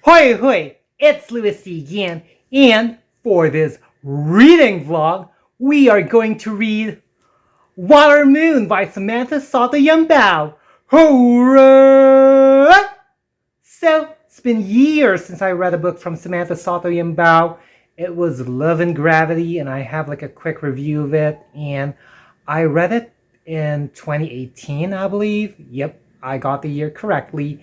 Hoi hoi, it's louisity again, and for this reading vlog, we are going to read Water Moon by Samantha Sotto Yambao. Hurrah! So, it's been years since I read a book from Samantha Sotto Yambao. It was Love and Gravity, and I have like a quick review of it, and I read it in 2018, I believe. Yep, I got the year correctly.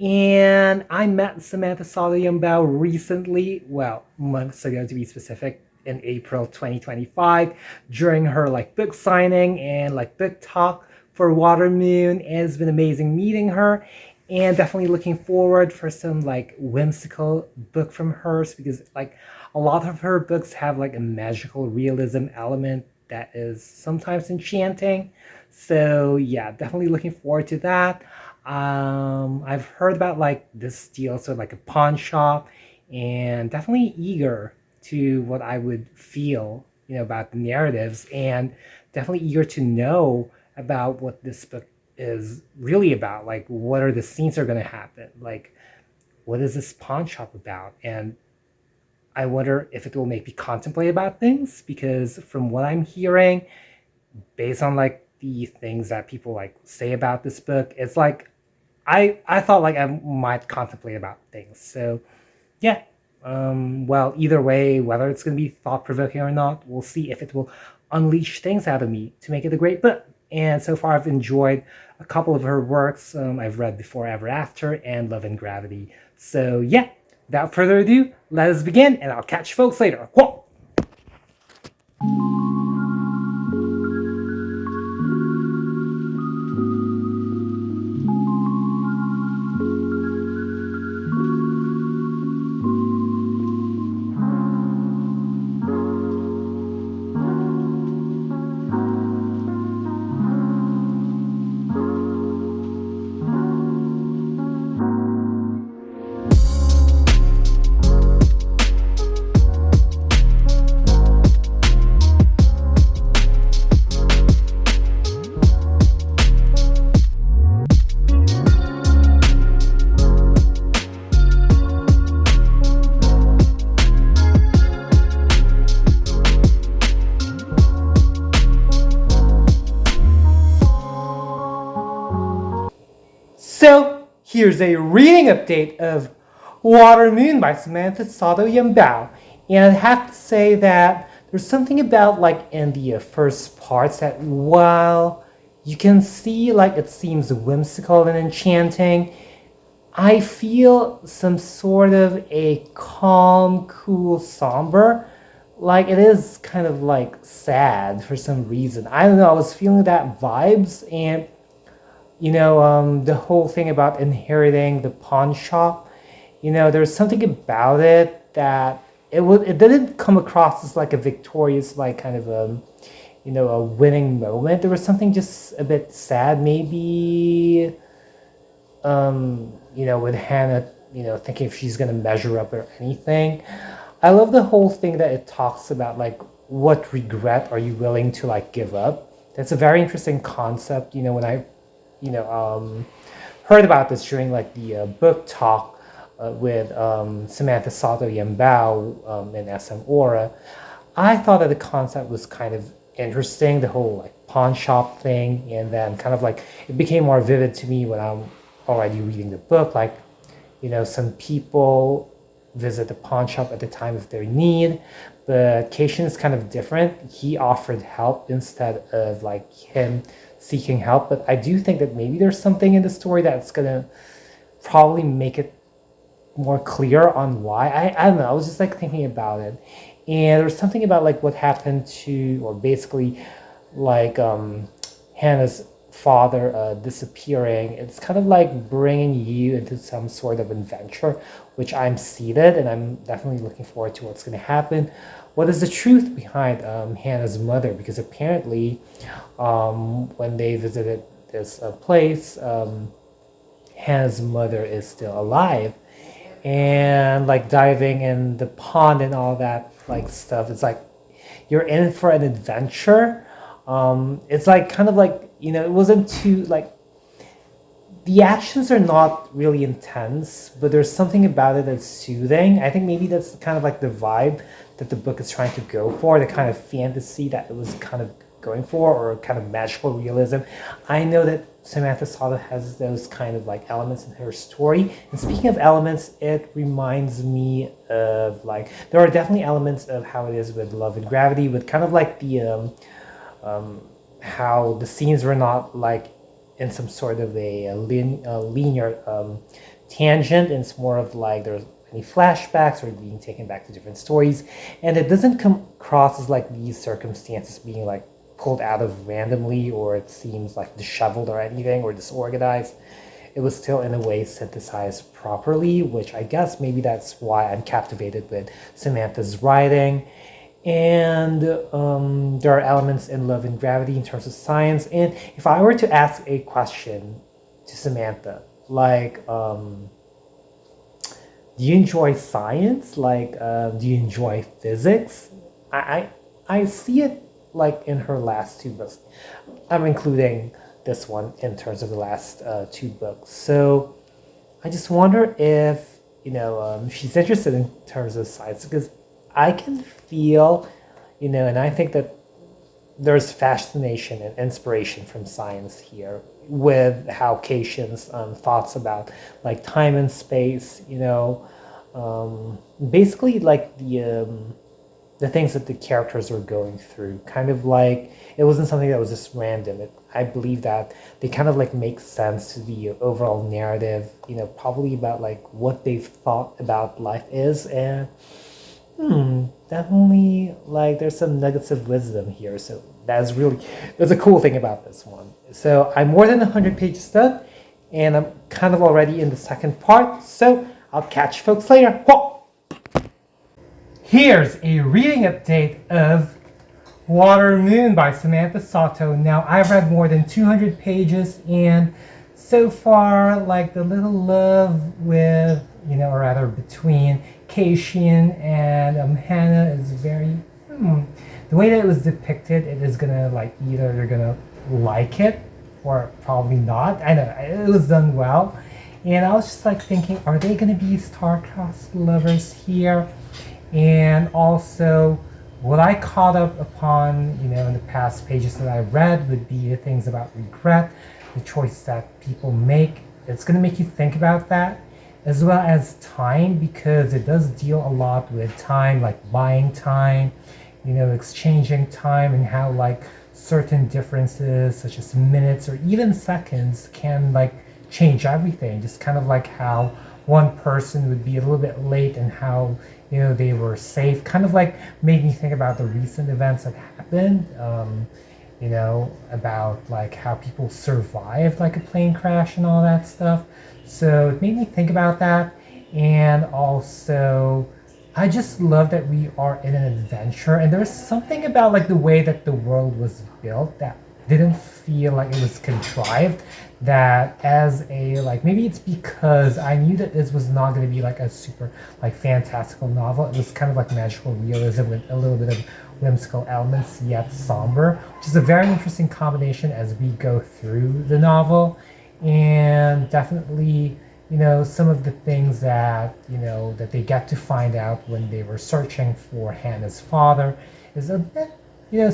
And I met Samantha Sotto Yambao recently, well, months ago to be specific, in April 2025, during her like book signing and like book talk for Water Moon. And it's been amazing meeting her, and definitely looking forward for some like whimsical book from hers, because like a lot of her books have like a magical realism element that is sometimes enchanting. So yeah, definitely looking forward to that. I've heard about like this deal, so like a pawn shop, and definitely eager to what I would feel, about the narratives, and definitely eager to know about what this book is really about. Like, what are the scenes that are going to happen? Like, what is this pawn shop about? And I wonder if it will make me contemplate about things, because from what I'm hearing, based on like the things that people like say about this book, it's like I thought like I might contemplate about things. So yeah. Well, either way, whether it's going to be thought provoking or not, we'll see if it will unleash things out of me to make it a great book. And so far, I've enjoyed a couple of her works. I've read Before Ever After and Love and Gravity. So yeah, without further ado, let us begin, and I'll catch you folks later. Whoa! So here's a reading update of Water Moon by Samantha Sotto Yambao. And I have to say that there's something about like in the first parts that while you can see like it seems whimsical and enchanting, I feel some sort of a calm, cool, somber. Like it is kind of like sad for some reason. I don't know. I was feeling that vibes, and the whole thing about inheriting the pawn shop. There's something about it that it didn't come across as like a victorious, like kind of a winning moment. There was something just a bit sad, maybe. With Hannah, thinking if she's gonna measure up or anything. I love the whole thing that it talks about, like what regret are you willing to like give up. That's a very interesting concept. When I heard about this during like the book talk with Samantha Sotto Yambao and SM Aura, I thought that the concept was kind of interesting, the whole like pawn shop thing, and then kind of like it became more vivid to me when I'm already reading the book. Like, some people visit the pawn shop at the time of their need, but Keishin is kind of different. He offered help instead of like him seeking help. But I do think that maybe there's something in the story that's gonna probably make it more clear on why. I don't know. I was just like thinking about it, and there's something about like what happened to, or basically like Hannah's father disappearing. It's kind of like bringing you into some sort of adventure, which I'm seated, and I'm definitely looking forward to what's going to happen. What is the truth behind Hannah's mother? Because apparently, when they visited this place, Hannah's mother is still alive, and like diving in the pond and all that like stuff. It's like you're in for an adventure. It's like kind of like, it wasn't too like the actions are not really intense, but there's something about it that's soothing. I think maybe that's kind of like the vibe that the book is trying to go for, the kind of fantasy that it was kind of going for, or kind of magical realism. I know that Samantha Sotto has those kind of like elements in her story. And speaking of elements, it reminds me of like, there are definitely elements of how it is with Love and Gravity, with kind of like the how the scenes were not like in some sort of a linear tangent. And it's more of like there's any flashbacks or being taken back to different stories, and it doesn't come across as like these circumstances being like pulled out of randomly, or it seems like disheveled or anything, or disorganized. It was still in a way synthesized properly, which I guess maybe that's why I'm captivated with Samantha's writing. And there are elements in Love and Gravity in terms of science. And if I were to ask a question to Samantha, like, do you enjoy science? Like, do you enjoy physics? I see it like in her last two books. I'm including this one in terms of the last two books. So I just wonder if, she's interested in terms of science, because I can feel, and I think that there's fascination and inspiration from science here, with how Caitian's thoughts about like time and space, basically like the things that the characters were going through, kind of like it wasn't something that was just random. I believe that they kind of like make sense to the overall narrative, probably about like what they've thought about life is. And definitely like there's some nuggets of wisdom here. So that's a cool thing about this one. So I'm more than 100 pages done, and I'm kind of already in the second part. So I'll catch folks later. Whoa! Here's a reading update of Water Moon by Samantha Sotto. Now, I've read more than 200 pages, and so far, like the little love with, or rather between Caitian and Hannah is very, the way that it was depicted, it is gonna like either you're gonna like it or probably not. I know, it was done well. And I was just like thinking, are they gonna be star-crossed lovers here? And also, what I caught up upon, in the past pages that I read would be the things about regret, the choices that people make. It's going to make you think about that, as well as time, because it does deal a lot with time, like buying time, exchanging time, and how like certain differences, such as minutes or even seconds, can like change everything. Just kind of like how one person would be a little bit late and how they were safe, kind of like made me think about the recent events that happened, about like how people survived like a plane crash and all that stuff. So it made me think about that. And also, I just love that we are in an adventure, and there's something about like the way that the world was built that didn't feel like it was contrived. That as a like, maybe it's because I knew that this was not going to be like a super like fantastical novel. It was kind of like magical realism with a little bit of whimsical elements, yet somber, which is a very interesting combination as we go through the novel. And definitely, some of the things that that they get to find out when they were searching for Hannah's father is a bit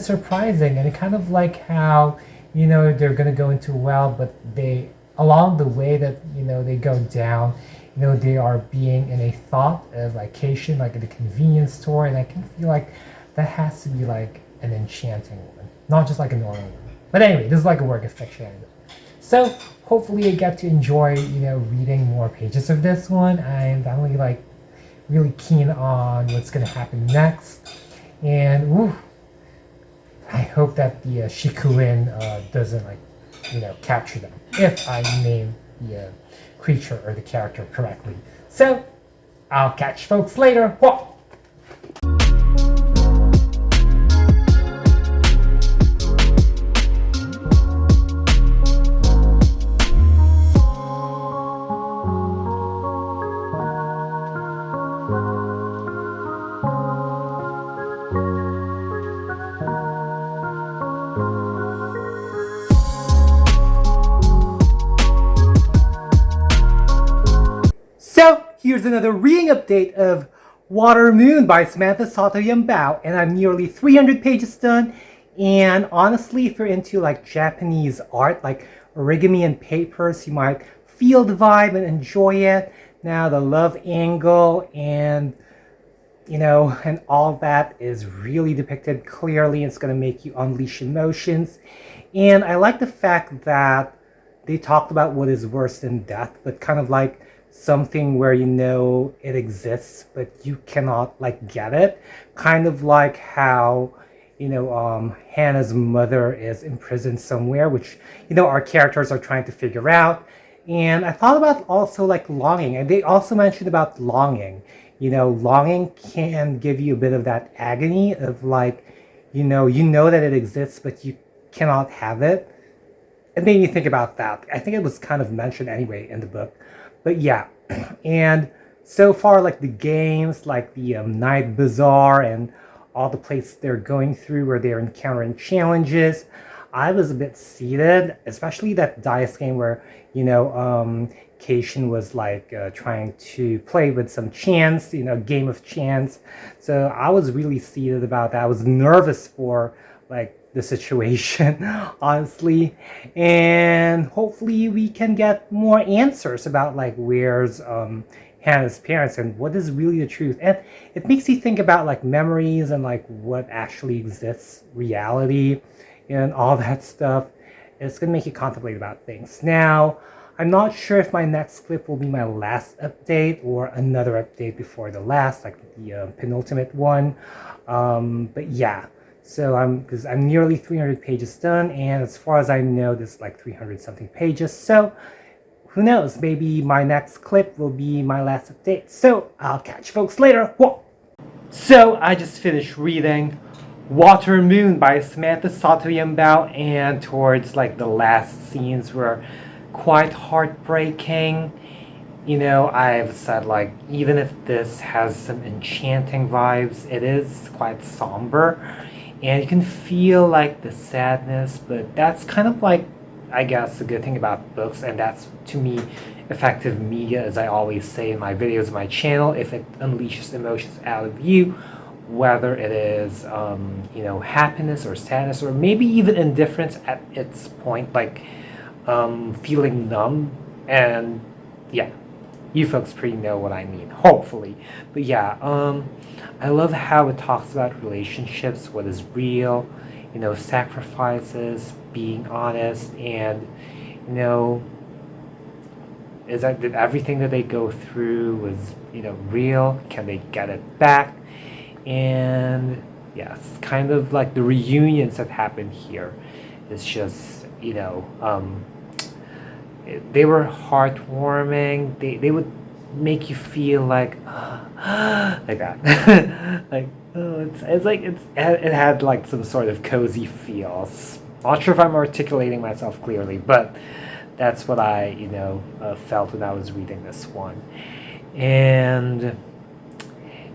surprising. And it kind of like how they're going to go into a well, but they, along the way that they go down, they are being in a thought of like Caitian, like at a convenience store. And I can feel like that has to be like an enchanting one, not just like a normal one. But anyway, this is like a work of fiction. So hopefully I get to enjoy reading more pages of this one. I'm definitely like really keen on what's going to happen next. And I hope that the Shikuin doesn't like, capture them, if I name the creature or the character correctly. So I'll catch folks later. Whoa! another reading update of Water Moon by Samantha Sotto Yambao, and I'm nearly 300 pages done. And honestly, if you're into like Japanese art, like origami and papers, you might feel the vibe and enjoy it. Now the love angle and and all that is really depicted clearly. It's going to make you unleash emotions. And I like the fact that they talked about what is worse than death, but kind of like something where it exists, but you cannot like get it. Kind of like how, Hannah's mother is imprisoned somewhere, which, our characters are trying to figure out. And I thought about also like longing, and they also mentioned about longing. Longing can give you a bit of that agony of like, you know that it exists, but you cannot have it. It made me think about that. I think it was kind of mentioned anyway in the book. But yeah, and so far, like the games, like the Night Bazaar and all the places they're going through where they're encountering challenges, I was a bit seated, especially that dice game where, Keishin was like trying to play with some chance, game of chance. So I was really seated about that. I was nervous for like the situation, honestly. And hopefully we can get more answers about like where's Hannah's parents and what is really the truth. And it makes you think about like memories and like what actually exists, reality, and all that stuff. It's going to make you contemplate about things. Now, I'm not sure if my next clip will be my last update or another update before the last, like the penultimate one. But yeah, so because I'm nearly 300 pages done, and as far as I know, this is like 300 something pages. So who knows? Maybe my next clip will be my last update. So I'll catch you folks later. Whoa. So I just finished reading Water Moon by Samantha Sotto Yambao, and towards like the last scenes were quite heartbreaking. I've said like even if this has some enchanting vibes, it is quite somber, and you can feel like the sadness, but that's kind of like, I guess, the good thing about books, and that's to me effective media, as I always say in my videos on my channel. If it unleashes emotions out of you, whether it is happiness or sadness or maybe even indifference at its point, like feeling numb, and yeah, you folks pretty know what I mean, hopefully. But yeah, I love how it talks about relationships, what is real, sacrifices, being honest, and is that did everything that they go through was real? Can they get it back? And yes, kind of like the reunions that happen here. It's just they were heartwarming. They would make you feel like like that. Like, oh, it had like some sort of cozy feels. Not sure if I'm articulating myself clearly, but that's what I felt when I was reading this one. And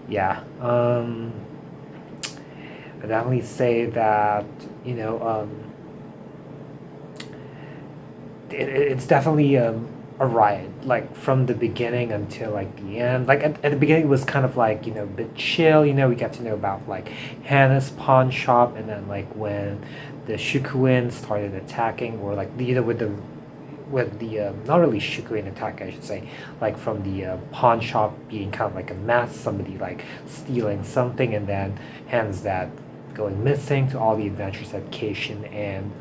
yeah, I definitely say that it's definitely a riot, like from the beginning until like the end. Like at the beginning it was kind of like a bit chill. We got to know about like Hannah's pawn shop, and then like when the Shukuin started attacking, or like with the not really Shukuin attack, I should say, like from the pawn shop being kind of like a mess, somebody like stealing something, and then Hannah's dad going missing, to all the adventures that Keishin and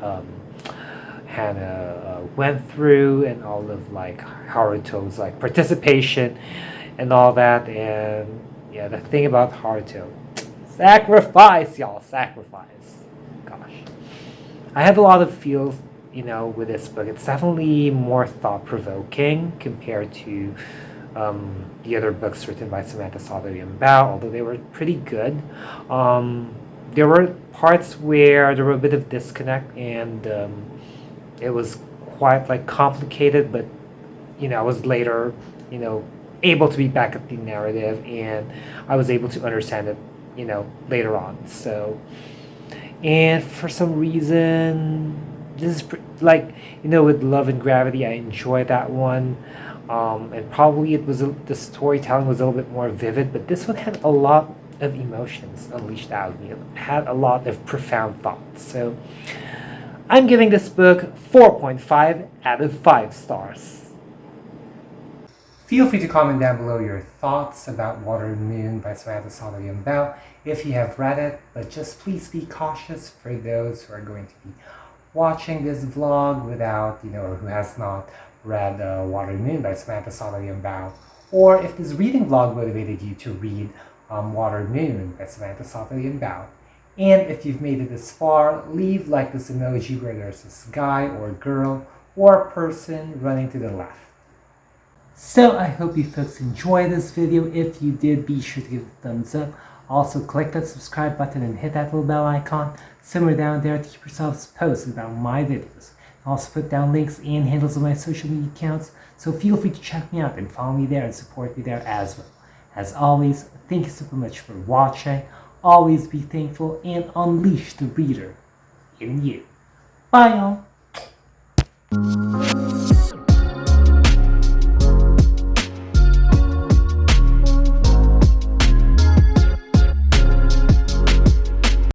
Hannah went through, and all of like Haruto's like participation and all that. And yeah, the thing about Haruto, sacrifice, y'all, sacrifice. Gosh, I had a lot of feels with this book. It's definitely more thought-provoking compared to the other books written by Samantha Sotto Yambao, although they were pretty good. There were parts where there were a bit of disconnect, and it was quite like complicated, but I was later able to be back at the narrative, and I was able to understand it later on. So, and for some reason, this is like with Love and Gravity, I enjoyed that one. and probably the storytelling was a little bit more vivid, but this one had a lot of emotions unleashed out of me. It had a lot of profound thoughts. So I'm giving this book 4.5 out of 5 stars. Feel free to comment down below your thoughts about Water and Moon by Samantha Sotto Yambao if you have read it, but just please be cautious for those who are going to be watching this vlog without, or who has not read Water and Moon by Samantha Sotto Yambao, or if this reading vlog motivated you to read Water and Moon by Samantha Sotto Yambao. And if you've made it this far, leave like this emoji where there's this guy or girl or person running to the left. So I hope you folks enjoyed this video. If you did, be sure to give it a thumbs up. Also click that subscribe button and hit that little bell icon somewhere down there to keep yourselves posted about my videos. I'll also put down links and handles of my social media accounts, so feel free to check me out and follow me there and support me there as well. As always, thank you so much for watching. Always be thankful and unleash the reader in you. Bye y'all!